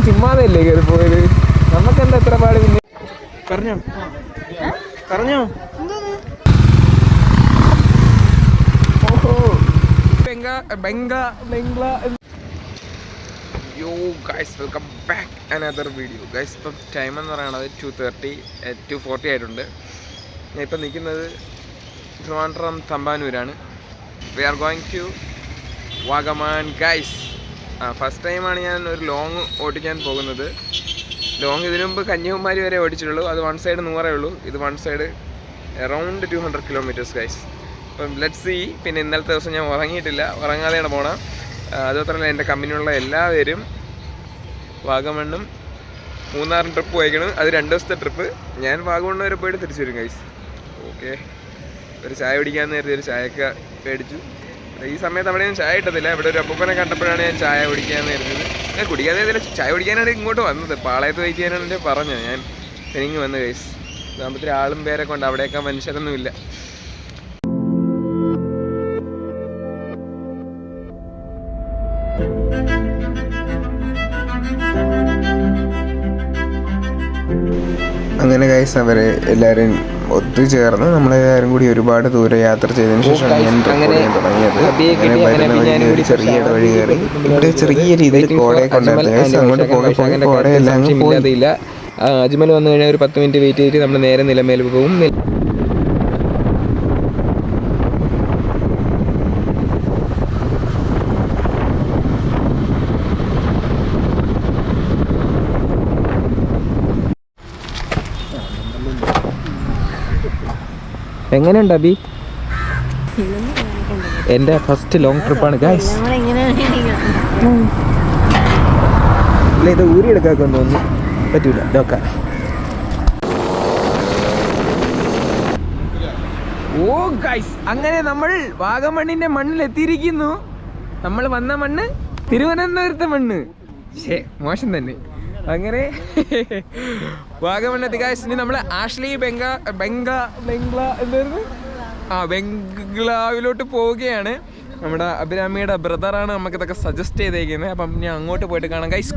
ചുമ്മാതല്ലേ കയറി പോയത്. നമുക്കെന്താ എത്ര പാട്. പിന്നെ പറഞ്ഞോ പറഞ്ഞോ. ഓഹോ yo guys, welcome back another video. Guys, ഇപ്പം ടൈം എന്ന് പറയുന്നത് 2:40 ആയിട്ടുണ്ട്. ഞാൻ ഇപ്പം നിൽക്കുന്നത് ട്രിവാൻഡ്രം തമ്പാനൂരാണ്. We are going to Vagamon guys. First ടൈമാണ് ഞാൻ ഒരു ലോങ് ഓടിക്കാൻ പോകുന്നത്. ലോങ് ഇതിനു മുമ്പ് കന്യാകുമാരി വരെ ഓടിച്ചിട്ടുള്ളൂ. അത് വൺ സൈഡ് 100 ഉള്ളൂ. ഇത് one side around 200 kilometres guys. അപ്പം ലെറ്റ്സ് സീ. പിന്നെ ഇന്നലത്തെ ദിവസം ഞാൻ ഉറങ്ങിയിട്ടില്ല, ഉറങ്ങാതെയാണ് പോകണം. അതുമാത്രമല്ല എൻ്റെ കമ്പനിയുള്ള എല്ലാവരും വാഗമണ്ണും മൂന്നാറും ട്രിപ്പ് പോയിക്കണം. അത് 2 ദിവസത്തെ ട്രിപ്പ്. ഞാൻ വാഗമണ്ണ് വരെ പോയിട്ട് തിരിച്ചു വരും ഗൈസ്. ഓക്കെ, ഒരു ചായ കുടിക്കാമെന്ന് കരുതി ഒരു ചായയൊക്കെ മേടിച്ചു. ഈ സമയത്ത് അവിടെ ഞാൻ ചായ ഇട്ടതില്ല. ഇവിടെ ഒരു അപ്പൂപ്പനെ കണ്ടപ്പോഴാണ് ഞാൻ ചായ കുടിക്കാമെന്ന് കരുതിയത്. ഞാൻ കുടിക്കാതെ ചായ കുടിക്കാനാണ് ഇങ്ങോട്ട് വന്നത്. പാളയത്ത് വെയിറ്റ് ചെയ്യാനാണ് പറഞ്ഞത്. ഞാൻ എനിക്ക് വന്നു ഗൈസ്. സാമ്പത്തിക ആളും പേരൊക്കെ ഉണ്ട്, അവിടെയൊക്കെ മനുഷ്യരൊന്നുമില്ല. അങ്ങനെ ഗൈസ്, അവരെ എല്ലാവരും ഒത്തുചേർന്ന് നമ്മളെല്ലാവരും കൂടി ഒരുപാട് ദൂരെ യാത്ര ചെയ്തതിന് ശേഷമാണ് ഞാൻ റെക്കോർഡ് തുടങ്ങിയത്. അങ്ങനെ വരുന്ന വഴി ഒരു ചെറിയ ഇടവഴി കയറി ഇവിടെ ചെറിയ രീതിയിൽ കോടയൊക്കെ ഉണ്ടായിരുന്നു ഗൈസ്. അങ്ങോട്ട് പോകെ കോടയെല്ലാം പോയില്ല. അജ്മൽ വന്നു കഴിഞ്ഞാൽ ഒരു 10 മിനിറ്റ് വെയിറ്റ് ചെയ്തിട്ട് നമ്മൾ നേരെ നിലമേൽ പോകും. എങ്ങനെയുണ്ട് അബി? എൻ്റെ ഫസ്റ്റ് ലോങ് ട്രിപ്പാണ് ഗൈസ്. അല്ല, ഇത് ഊരിയെടുക്കാക്കൊന്നും തോന്നുന്നു, പറ്റൂല. നോക്കാം. ഓ ഗൈസ്, അങ്ങനെ നമ്മൾ വാഗമണ്ണിന്റെ മണ്ണിലെത്തിയിരിക്കുന്നു. നമ്മൾ വന്ന മണ്ണ് തിരുവനന്തപുരത്തെ മണ്ണ്. ശേ, മോശം തന്നെ. അങ്ങനെ വാഗമണ്ണെത്തി ഗൈസ്. ഇനി നമ്മൾ ആഷ്ലി ബംഗ്ലാവിലോട്ട് പോവുകയാണ്. നമ്മുടെ അഭിരാമിയുടെ ബ്രദറാണ് നമുക്കിതൊക്കെ സജസ്റ്റ് ചെയ്തേക്കുന്നത്. അപ്പം ഞാൻ അങ്ങോട്ട് പോയിട്ട് കാണാം ഗൈസ്.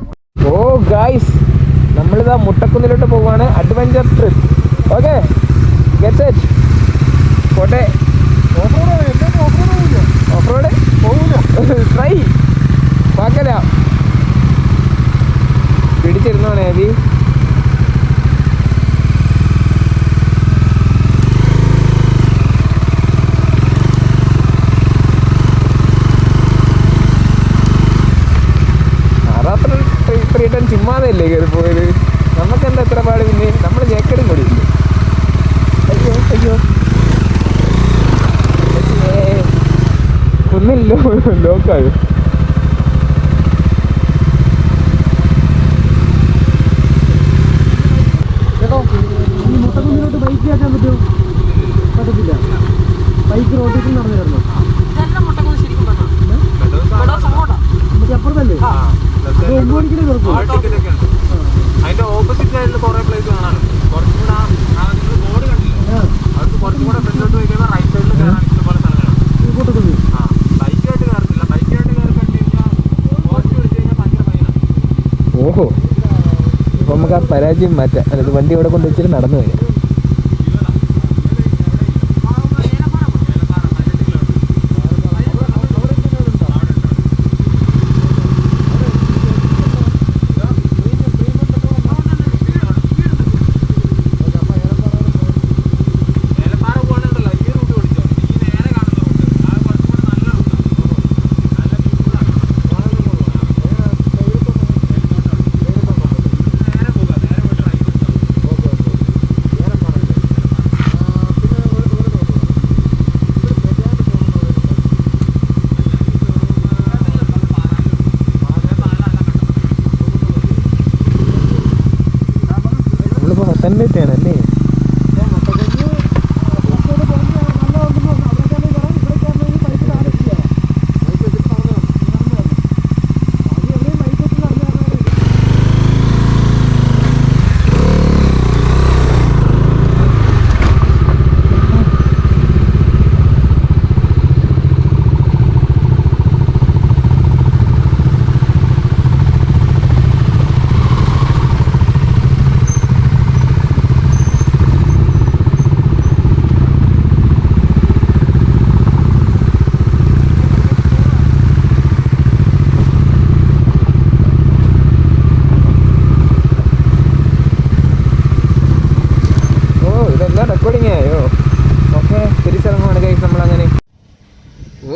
ഓ ഗൈസ്, നമ്മളിതാ മുട്ടക്കുന്നിലോട്ട് പോവുകയാണ്. Adventure trip. Okay, get set. പോട്ടെ. ഓഫ് റോഡ് ട്രൈ പാക്കല. പിടിച്ചിരുന്നോണേ അതി. ചുമ്മാതല്ലേ കയറി പോയത്. നമുക്കെന്താ എത്ര പാട്. പിന്നെ നമ്മൾ ജേക്കടും കൂടിയില്ലേ. അയ്യോ അയ്യോ, ഒന്നില്ലോ ലോക്കായോ. മുട്ടക്കുന്നിലോട്ട് ബൈക്ക് കയറ്റാൻ പറ്റുമോ? പറ്റത്തില്ല. ബൈക്ക് റോഡിൽ നടന്നു തരണം. അപ്പുറത്തല്ലേ? അതിന്റെ ഓപ്പോസിറ്റ് സൈഡിൽ കുറെ പ്ലേസ് കാണാൻ. കുറച്ചും കൂടെ ബോർഡ് കണ്ടില്ല, അവർക്ക് കുറച്ചും കൂടെ ഫ്രണ്ടിലോട്ട് പോയി കഴിയുമ്പോൾ റൈറ്റ് സൈഡിൽ കയറാൻ ഇഷ്ടംപോലെ സ്ഥലങ്ങളാണ്. ബൈക്കായിട്ട് കയറത്തില്ല. ബൈക്കായിട്ട് കയറി കണ്ടു കഴിഞ്ഞാൽ പോസ്റ്റ് പിടിച്ചു കഴിഞ്ഞാൽ ഭയങ്കര ഫൈനാണ്. ഓഹോ, അപ്പൊ നമുക്ക് ആ പരാജയം മാറ്റാം. അതായത് വണ്ടി ഇവിടെ കൊണ്ട് വെച്ചിട്ട് നടന്നു വരാം.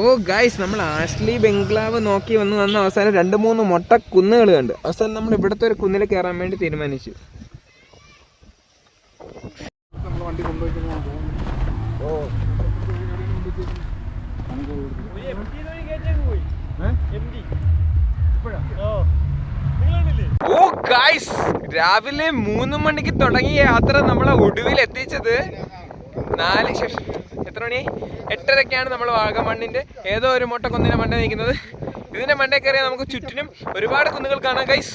ഓ ഗൈസ്, നമ്മൾ ആഷ്ലി ബംഗ്ലാവ് നോക്കി വന്ന് അവസാനം 2-3 മൊട്ട കുന്നുകൾ കണ്ട്. അവസാനം നമ്മൾ ഇവിടുത്തെ ഒരു കുന്നിൽ കയറാൻ വേണ്ടി തീരുമാനിച്ചു. ഓ ഗൈസ്, രാവിലെ 3 മണിക്ക് തുടങ്ങിയ യാത്ര നമ്മളെ ഒടുവിൽ എത്തിച്ചത് 4 എത്ര മണി 8:30ക്കാണ്. നമ്മൾ വാഗമണ്ണിന്റെ ഏതോ ഒരു മൊട്ട കുന്നിന്റെ മണ്ട നിൽക്കുന്നത്. ഇതിന്റെ മണ്ടേ കയറിയാൽ നമുക്ക് ചുറ്റിനും ഒരുപാട് കുന്നുകൾ കാണാം ഗൈസ്.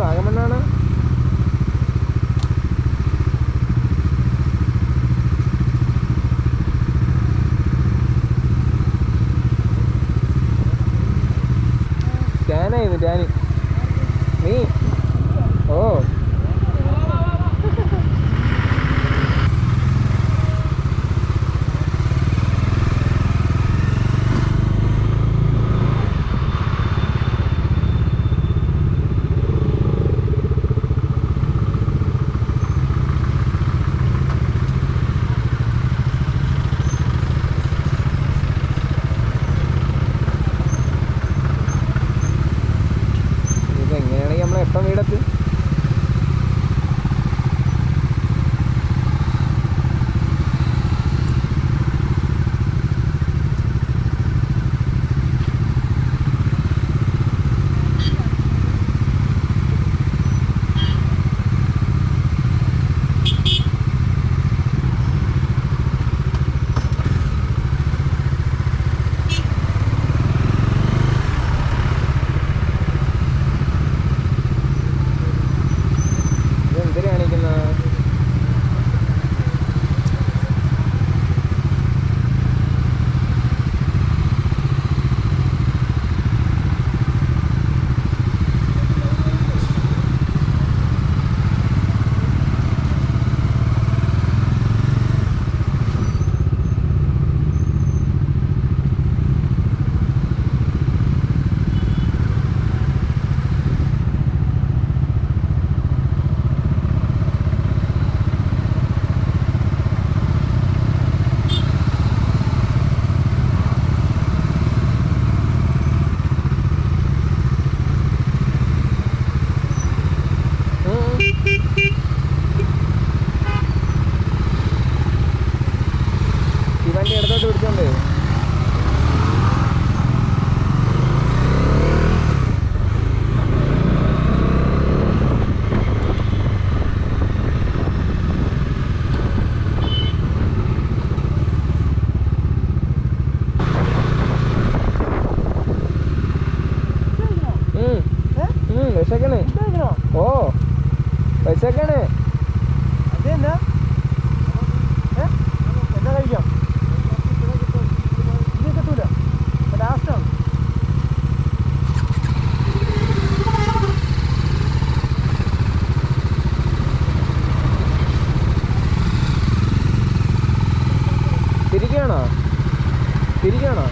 വാഗമണ്ണാണ്. ടാനായിരുന്നു ടാന്. നീ ഓ എപ്പം വീടെത്തി. ഇടത്തോട്ട് പിടിച്ചോണ്ട് വിശക്കണേ. ഓ വിശക്കണേ. അതെന്നാ എന്താ കഴിക്കാം. ഇത് കിട്ടൂല, ലാസ്റ്റാണ്. തിരിക്കുകയാണോ?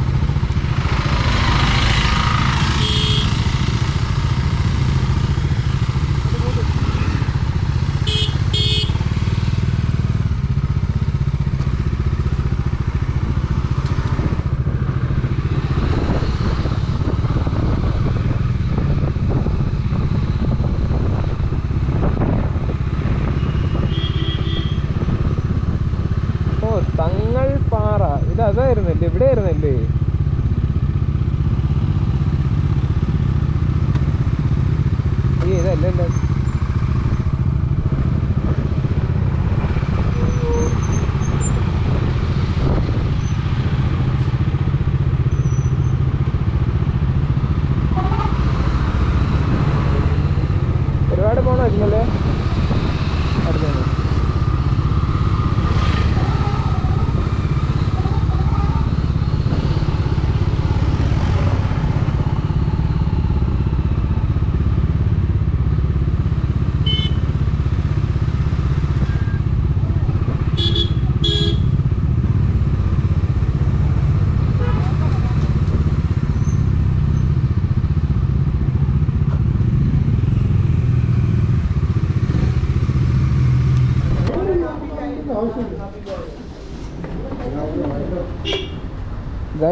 തങ്ങൾ പാറ ഇത് അതായിരുന്നല്ലേ, ഇവിടെ ആയിരുന്നല്ലേ. ഇതല്ലേ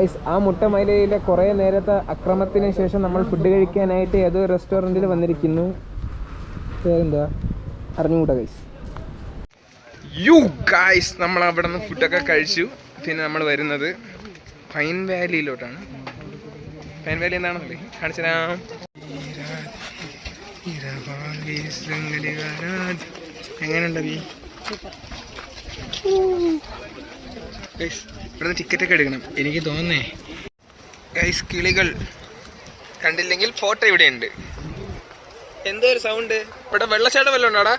ഗൈസ്, ആ മുട്ടമലയിലെ കുറേ നേരത്തെ അക്രമത്തിന് ശേഷം നമ്മൾ ഫുഡ് കഴിക്കാനായിട്ട് ഏതോ റെസ്റ്റോറൻറ്റിൽ വന്നിരിക്കുന്നു. പേരെന്താ അറിഞ്ഞുകൂടാ ഗൈസ്. ഗൈസ്, നമ്മൾ അവിടെ നിന്ന് ഫുഡൊക്കെ കഴിച്ചു. പിന്നെ നമ്മൾ വരുന്നത് പൈൻ വാലിയിലോട്ടാണ്. പൈൻ വാലി എന്താണെന്നല്ലേ കാണിച്ചുതരാം. എങ്ങനെയുണ്ട് നീ? ഗൈസ്, ഇവിടുന്ന് ടിക്കറ്റൊക്കെ എടുക്കണം. എനിക്ക് തോന്നുന്നേ ഗൈസ്, കിളികൾ കണ്ടില്ലെങ്കിൽ ഫോട്ടോ ഇവിടെ ഉണ്ട്. എന്തോ ഒരു സൗണ്ട്. ഇവിടെ വെള്ളച്ചാട്ടം വല്ലതും ഉണ്ടോടാ?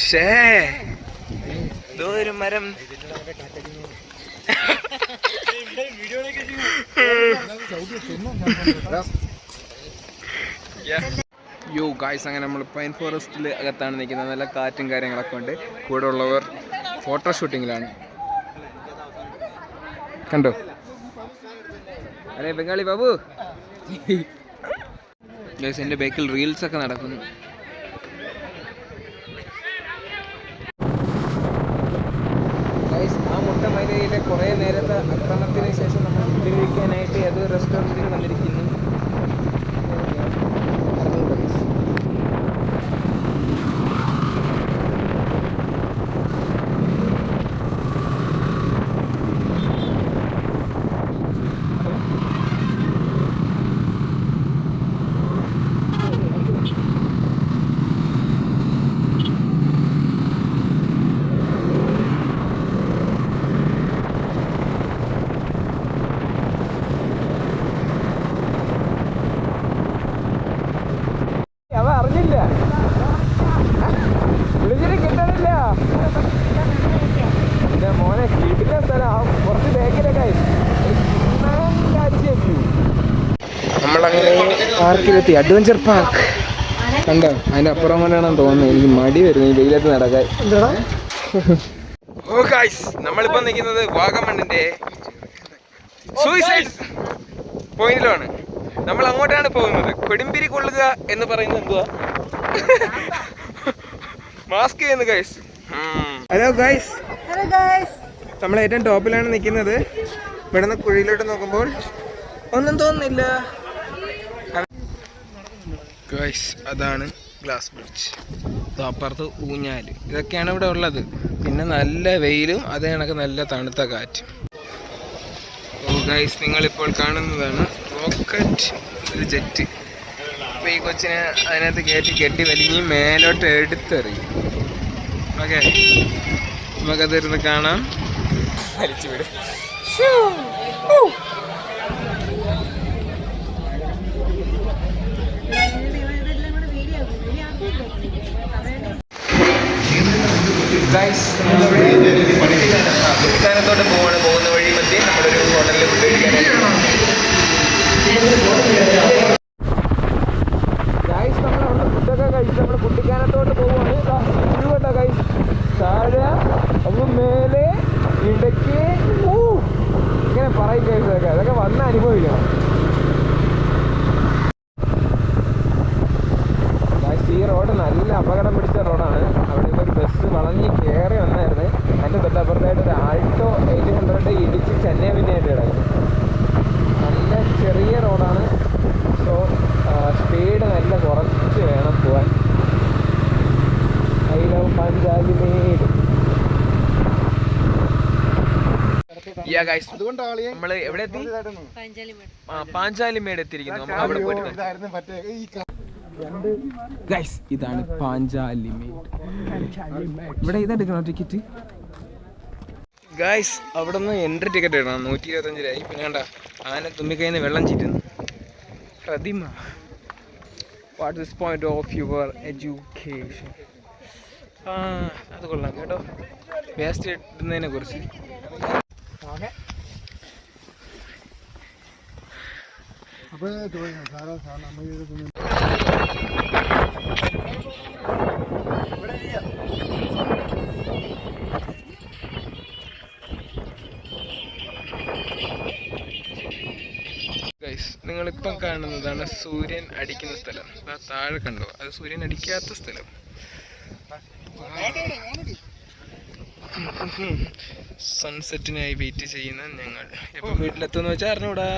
ഷേ, എന്തോ ഒരു മരം. ഗായ്സ്, അങ്ങനെ നമ്മൾ പൈൻ ഫോറസ്റ്റിൽ അകത്താണ് നിൽക്കുന്നത്. നല്ല കാറ്റും കാര്യങ്ങളൊക്കെ ഉണ്ട്. കൂടെ ഉള്ളവർ ഫോട്ടോ ഷൂട്ടിങ്ങിലാണ്. കണ്ടോ? അതെ ബംഗാളി ബാബു. ഗൈസ്, എൻ്റെ ബാക്കിൽ റീൽസ് ഒക്കെ നടക്കുന്നു. ഗൈസ്, ആ മുട്ടമലയിലെ കുറേ നേരത്തെ അക്രമത്തിന് ശേഷം നമ്മൾ ഫുഡ് കഴിക്കാനായിട്ട് ഏതോ റെസ്റ്റോറൻറ്റിൽ വന്നിരിക്കുന്നു. മോനെ വീട്ടിലെ സ്ഥലം കുറച്ച് ബേക്കിലൊക്കെ നമ്മളങ്ങനെ പാർക്കിലെത്തി. അഡ്വഞ്ചർ പാർക്ക് കണ്ടോ? അതിൻ്റെ അപ്പുറം കൊണ്ടാണെന്ന് തോന്നുന്നത്. എനിക്ക് മടി വരുന്നു ഈ വെയിലത്ത് നടക്കാൻ. ഓ ഗൈസ്, നമ്മളിപ്പോൾ നിൽക്കുന്നത് വാഗമണ്ണിൻ്റെ സൂയിസൈഡ് പോയിന്റിലാണ്. നമ്മൾ അങ്ങോട്ടാണ് പോകുന്നത്. കൊടുമ്പിരി കൊള്ളുക എന്ന് പറയുന്നത് എന്തുവാ? മാസ്ക് ചെയ്യുന്നു ഗൈസ്. ഹലോ ഗൈസ്, നമ്മൾ ഏറ്റവും ടോപ്പിലാണ് നിൽക്കുന്നത്. ഇവിടെ നിന്ന് കുഴിയിലോട്ട് നോക്കുമ്പോൾ ഒന്നും തോന്നുന്നില്ല ഗൈസ്. അതാണ് ഗ്ലാസ് ബ്രിഡ്ജ്. അപ്പുറത്ത് ഊഞ്ഞാല്. ഇതൊക്കെയാണ് ഇവിടെ ഉള്ളത്. പിന്നെ നല്ല വെയിലും അതേ കണക്ക് നല്ല തണുത്ത കാറ്റും. ഓ ഗൈസ്, നിങ്ങളിപ്പോൾ കാണുന്നതാണ് റോക്കറ്റ് ജെറ്റ്. അപ്പോൾ ഈ കൊച്ചിനെ അതിനകത്ത് കെട്ടി വലിഞ്ഞ് മേലോട്ട് എടുത്തെറിയും. ഓക്കെ, നമുക്കതിരുന്ന് കാണാം. വലിച്ചു വിടും. കുട്ടിക്കാനത്തോട്ട് പോകുന്ന വഴി മധ്യേ നമ്മളൊരു ഹോട്ടലിൽ ഫുഡ് കഴിക്കാനായിട്ട് ഗൈസ്, നമ്മളവിടെ ഫുഡൊക്കെ കഴിച്ച് നമ്മൾ കുട്ടിക്കാനത്തോട്ട് പോവുകയാണ്. കേട്ടോ ഗൈസ്, താഴെ അപ്പോൾ മേലെ ഇടയ്ക്ക് ഇങ്ങനെ പറയും ഗൈസ്. അതൊക്കെ വന്ന് അനുഭവിക്കണം. ഈ റോഡ് നല്ല അപകടം പിടിച്ച റോഡാണ്. അവിടെ ഒരു ബസ് വളഞ്ഞ് കയറി വന്നായിരുന്നു. അതിൻ്റെ തൊട്ടപ്പുറത്തായിട്ട് ഒരു ആൾട്ടോ 800 ഇടിച്ച് ചെന്നൈ പിന്നെയായിട്ട് കിടക്കും. നല്ല ചെറിയ റോഡാണ്. സോ സ്പീഡ് നല്ല കുറച്ച് വേണം പോകാൻ. I love Panchalimedu. നമ്മൾ എവിടെ എത്തി? പാഞ്ചാലിമേട് എത്തിയിരിക്കുന്നു. നമ്മൾ അവിടെ പോയിട്ട് ഗൈസ്, ഇതാണ് പാഞ്ചാലിമേട്. ഇവിടെ ഇതെടുക്കണോ ടിക്കറ്റ്? ഗൈസ്, അവിടെ നിന്ന് എൻട്രി ടിക്കറ്റ് എടുക്കണം. 125 രൂപ. പിന്നെ കണ്ട ആന തുമ്മിക്കയിൽ നിന്ന് വെള്ളം ചീറ്റുന്നു. പ്രതിമ. What this point of your education. അത് കൊള്ളാം കേട്ടോ. വേസ്റ്റ് ഇടുന്നതിനെ കുറിച്ച്. ഗൈസ്, നിങ്ങളിപ്പം കാണുന്നതാണ് സൂര്യൻ അടിക്കുന്ന സ്ഥലം. താഴെ കണ്ടോ? അത് സൂര്യൻ അടിക്കാത്ത സ്ഥലം. സൺസെറ്റിനായി വെയിറ്റ് ചെയ്യുന്ന ഞങ്ങൾ എപ്പോൾ വീട്ടിലെത്തുമെന്ന് വെച്ചാൽ അറിഞ്ഞൂടാ.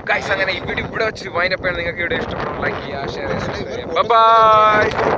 ഗൈസ് അങ്ങനെ ഈ വീഡിയോ ഇവിടെ വെച്ച് വൈൻഡപ്പ് ചെയ്യണം. നിങ്ങൾക്ക് ഇവിടെ ഇഷ്ടപ്പെടണം ലൈക്ക് ചെയ്യുക, ഷെയർ ചെയ്യുക, സബ്സ്ക്രൈബ് ചെയ്യുക. ബൈ.